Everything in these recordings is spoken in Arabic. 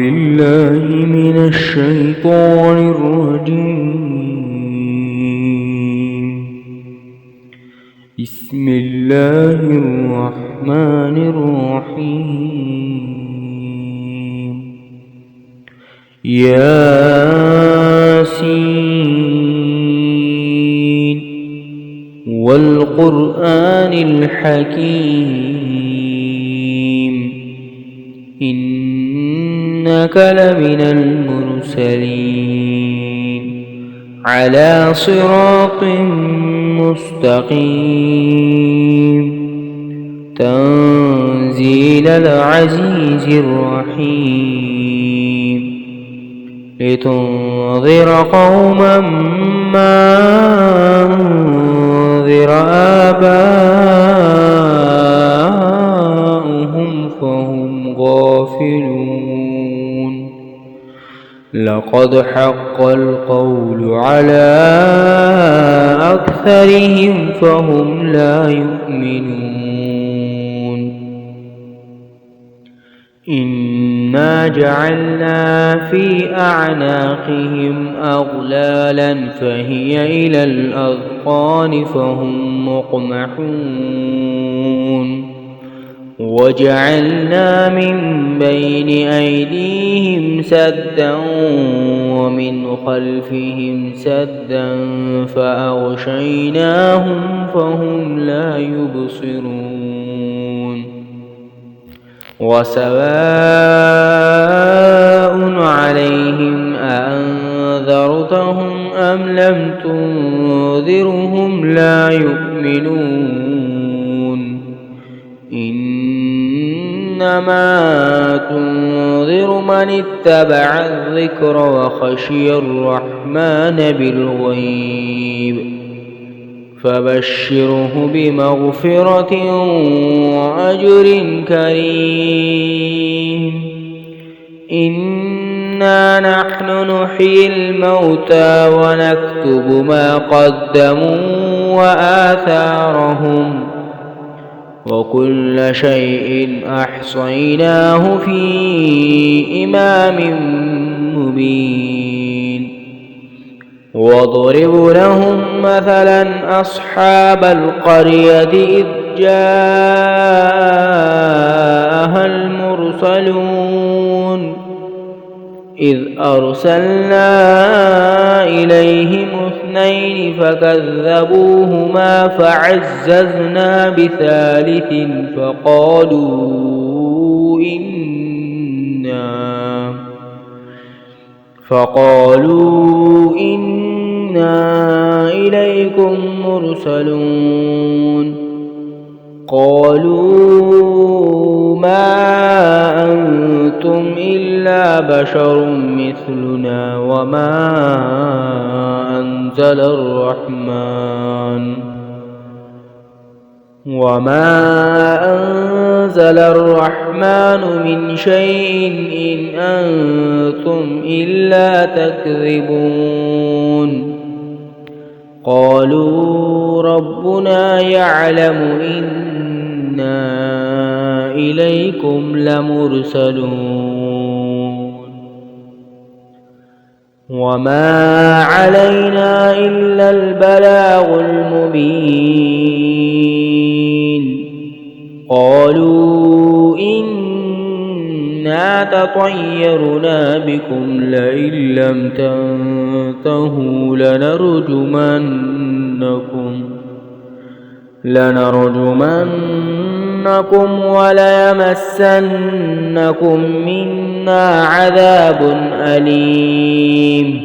بالله من الشيطان الرجيم. بسم الله الرحمن الرحيم. ياسين والقرآن الحكيم إنك لمن المرسلين على صراط مستقيم تنزيل العزيز الرحيم لتنذر قوما ما أنذر آباؤهم فهم غافلون لقد حق القول على أكثرهم فهم لا يؤمنون إنا جعلنا في أعناقهم أغلالا فهي إلى الأذقان فهم مقمحون وجعلنا من بين أيديهم سدا ومن خلفهم سدا فأغشيناهم فهم لا يبصرون وسواء عليهم أأنذرتهم أم لم تنذرهم لا يؤمنون إنما تنذر من اتبع الذكر وخشي الرحمن بالغيب فبشره بمغفرة وأجر كريم إنا نحن نحيي الموتى ونكتب ما قدموا وآثارهم وكل شيء أحصيناه في إمام مبين واضرب لهم مثلا أصحاب القرية إذ جاءها المرسلون إذ أرسلنا إليهم اثنين فكذبوهما فعززنا بثالث فقالوا إنا إليكم مرسلون قالوا ما أنتم إلا بشر مثلنا وما أنزل الرحمن من شيء إن أنتم إلا تكذبون قالوا ربنا يعلم إنا إليكم لمرسلون وما علينا إلا البلاغ المبين قالوا إنا تطيرنا بكم لئن لم تنتهوا لنرجمنكم وليمسنكم منا عذاب أليم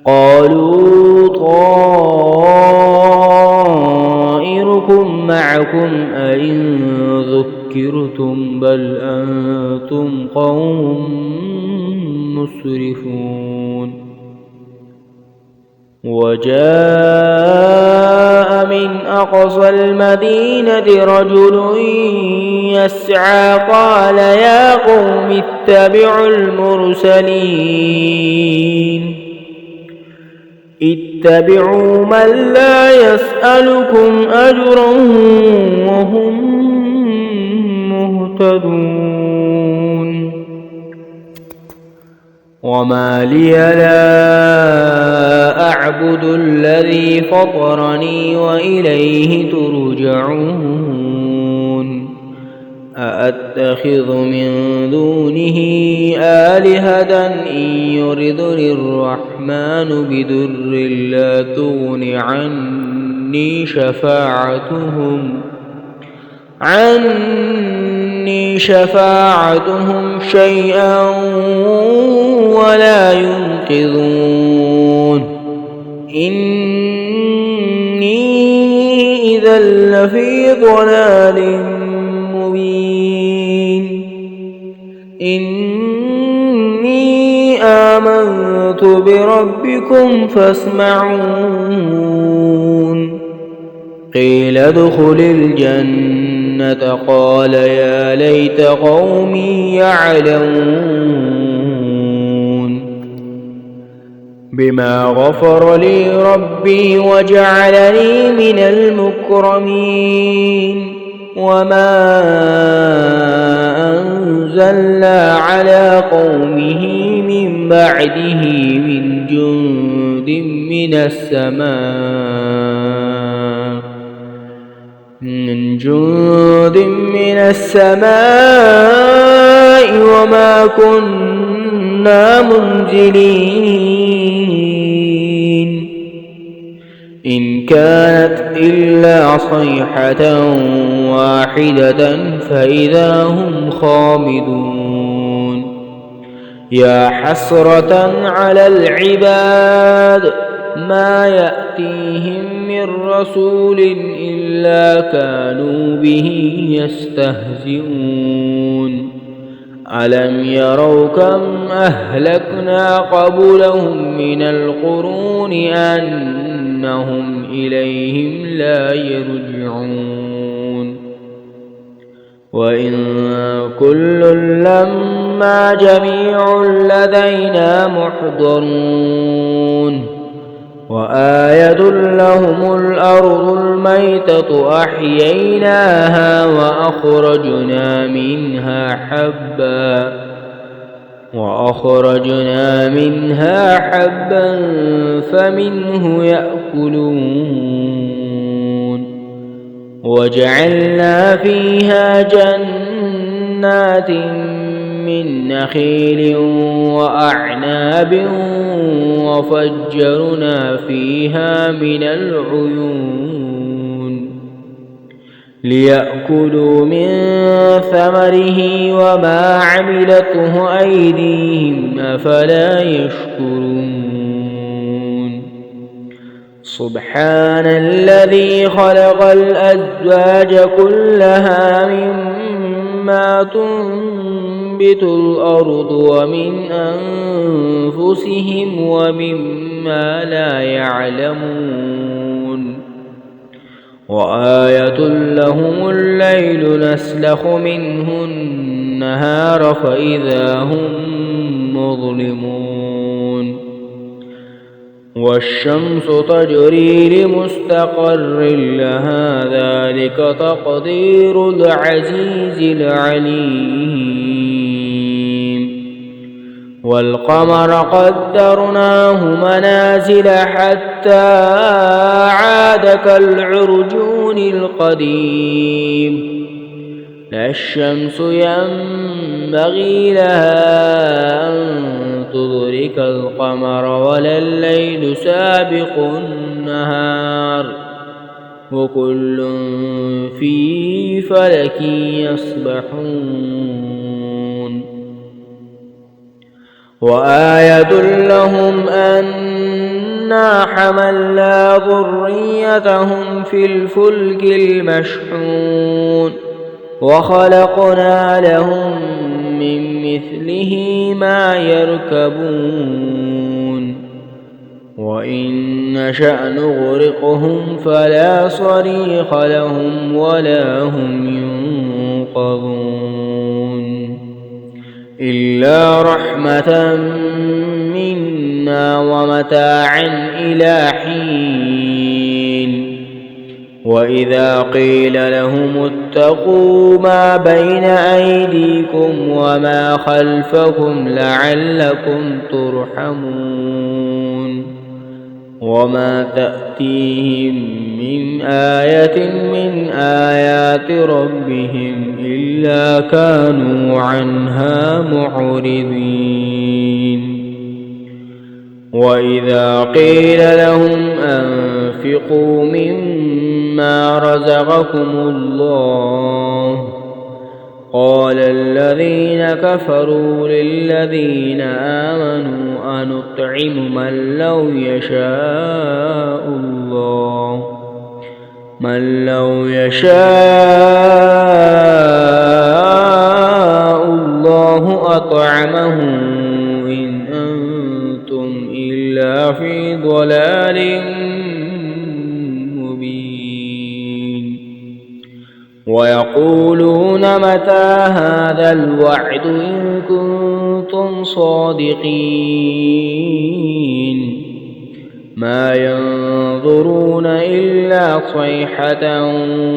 قالوا طائركم معكم أئن ذكرتم بل أنتم قوم مسرفون وجاء من أقصى المدينة رجل يسعى قال يا قوم اتبعوا المرسلين اتبعوا من لا يسألكم أجرا وهم مهتدون وما لي لا أعبد الذي فطرني وإليه ترجعون أأتخذ من دونه آلهة إن يردني الرحمن بضر لا تغن عني شفاعتهم شيئا ولا ينقذون إني إذا لفي ضلال مبين إني آمنت بربكم فاسمعون قيل ادخل الجنة قال يا ليت قومي يعلمون بما غفر لي ربي وجعلني من المكرمين وما أنزلنا على قومه من بعده من جند من السماء وما كنا منزلين إن كانت إلا صيحة واحدة فإذا هم خامدون يا حسرة على العباد ما يأتيهم من رسول إلا كانوا به يستهزئون ألم يروا كم أهلكنا قبلهم من القرون أنهم إليهم لا يرجعون وإن كل لما جميع لدينا محضرون وآية لهم الأرض الميتة أحييناها وأخرجنا منها حبا فمنه يأكلون وجعلنا فيها جنات من نخيل وأعناب وفجرنا فيها من العيون ليأكلوا من ثمره وما عملته أيديهم أفلا يشكرون سبحان الذي خلق الأزواج كلها مما تنبت الأرض ومن أنفسهم ومما لا يعلمون وآية لهم الليل نسلخ منه النهار فإذا هم مظلمون والشمس تجري لمستقر لها ذلك تقدير العزيز العليم والقمر قدرناه منازل حتى عاد كالعرجون القديم لا الشمس ينبغي لها أن تدرك القمر ولا الليل سابق النهار وكل في فلك يسبحون وآية لهم أنا حملنا ذريتهم في الفلك المشحون وخلقنا لهم من مثله ما يركبون وإن نشأ نغرقهم فلا صريخ لهم ولا هم ينقذون إلا رحمة منا ومتاعا إلى حين وإذا قيل لهم اتقوا ما بين أيديكم وما خلفكم لعلكم ترحمون وما تأتيهم من آية من آيات ربهم إلا كانوا عنها معرضين وإذا قيل لهم أنفقوا مما رزقكم الله قال الذين كفروا للذين آمنوا أنطعم من لو يشاء الله أطعمه إن أنتم إلا في ضلال مبين ويقولون متى هذا الوعد إن كنتم صادقين ما ينظرون إلا صيحة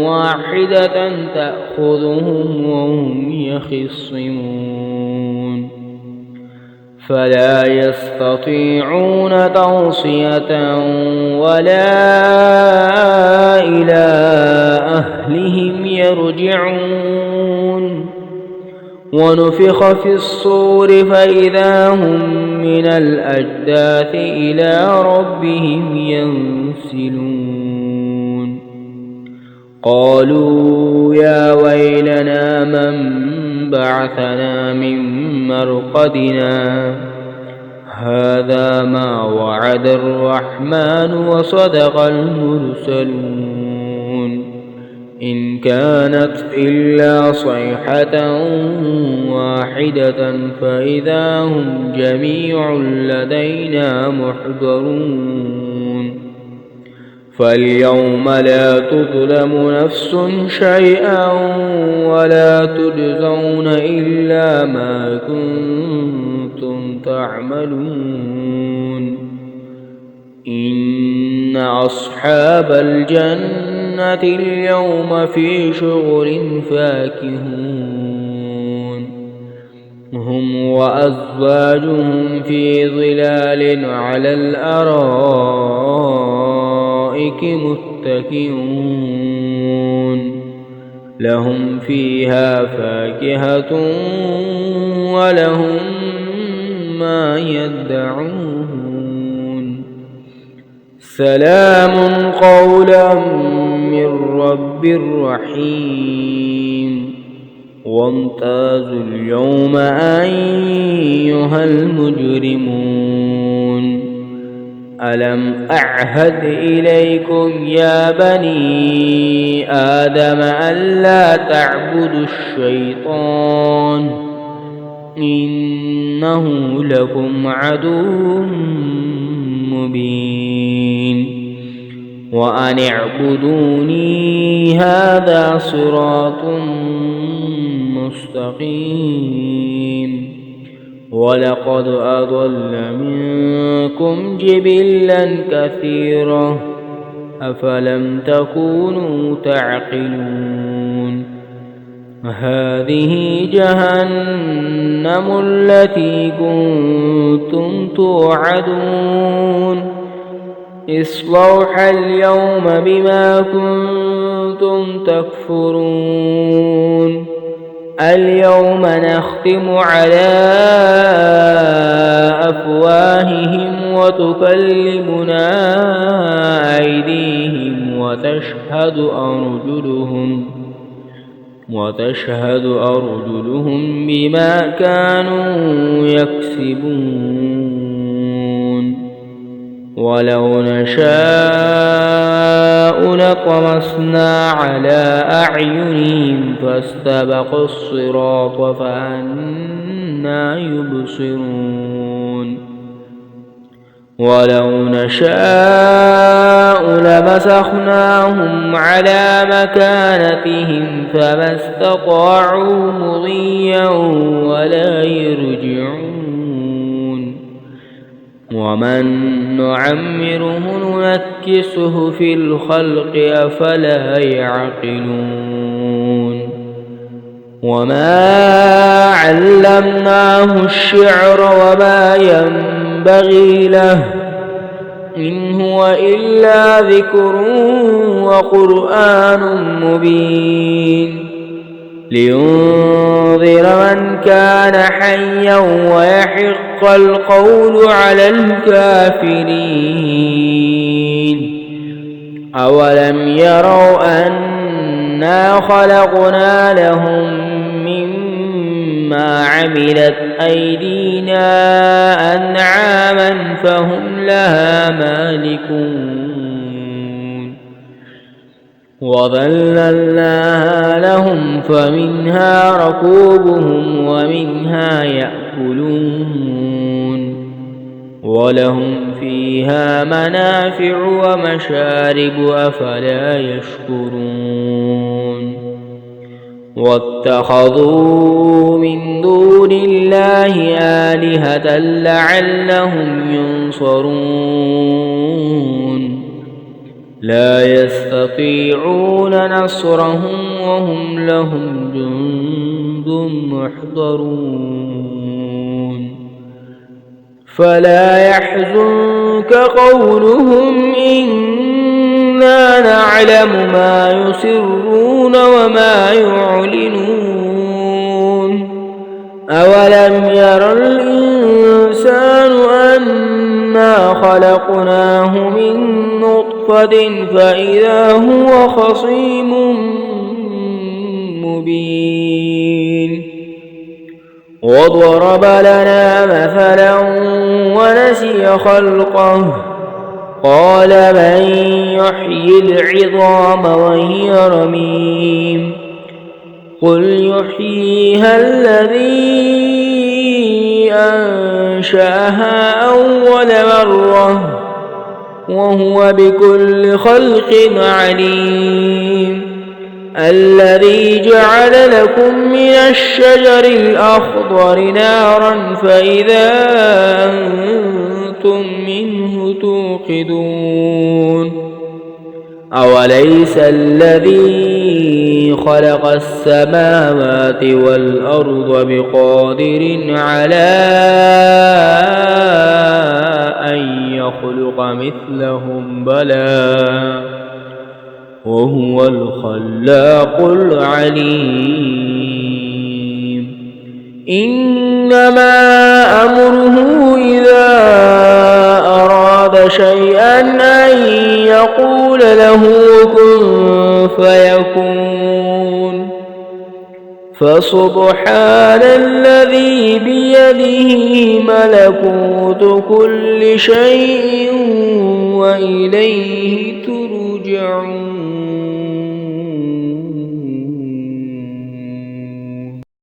واحدة تأخذهم وهم يخصمون فلا يستطيعون توصية ولا إلى أهلهم يرجعون ونفخ في الصور فإذا هم من الأجداث إلى ربهم ينسلون قالوا يا ويلنا من بعثنا من مرقدنا هذا ما وعد الرحمن وصدق المرسلون إن كانت إلا صيحة واحدة فإذا هم جميع لدينا محضرون فاليوم لا تظلم نفس شيئا ولا تجزون إلا ما كنتم تعملون إن أصحاب الجنة اليوم في شغل فاكهون هم وأزواجهم في ظلال على الأرائك متكئون لهم فيها فاكهة ولهم ما يدعون سلام قولا من رب رحيم وامتازوا اليوم أيها المجرمون ألم أعهد إليكم يا بني آدم ألا تعبدوا الشيطان إنه لكم عدو مبين وأن اعبدوني هذا صراط مستقيم ولقد أضل منكم جبلا كثيرا أفلم تكونوا تعقلون هذه جهنم التي كنتم توعدون اصلوها اليوم بما كنتم تكفرون اليوم نختم على أفواههم وتكلمنا أيديهم وتشهد أرجلهم بما كانوا يكسبون ولو نشاء لطمسنا على أعينهم فاستبقوا الصراط فأنى يبصرون ولو نشاء لمسخناهم على مكانتهم فما استطاعوا مضيا ولا يرجعون ومن نعمره ننكسه في الخلق أفلا يعقلون وما علمناه الشعر وما ينبغي له إن هو إلا ذكر وقرآن مبين لينذر من كان حيا ويحق القول على الكافرين أولم يروا أنا خلقنا لهم مما عملت أيدينا أنعاما فهم لها مالكون وظللناها لهم فمنها ركوبهم ومنها يأكلون ولهم فيها منافع ومشارب أفلا يشكرون واتخذوا من دون الله آلهة لعلهم ينصرون لا يستطيعون نصرهم وهم لهم جند محضرون فلا يحزنك قولهم إنا نعلم ما يسرون وما يعلنون أولم ير الإنسان أنا خلقناه من نطفة فإذا هو خصيم مبين وضرب لنا مثلا ونسي خلقه قال من يحيي العظام وهي رميم قل يحييها الذي أنشأها أول مرة وهو بكل خلق عليم الذي جعل لكم من الشجر الأخضر نارا فإذا أنتم منه توقدون أوليس الذي خلق السماوات والأرض بقادر على أن يخلق مثلهم بلى وهو الخلاق العليم إنما أمره إذا أراد شيئا أن يقول له كن فيكون فسبحان الذي بيده ملكوت كل شيء وإليه ترجعون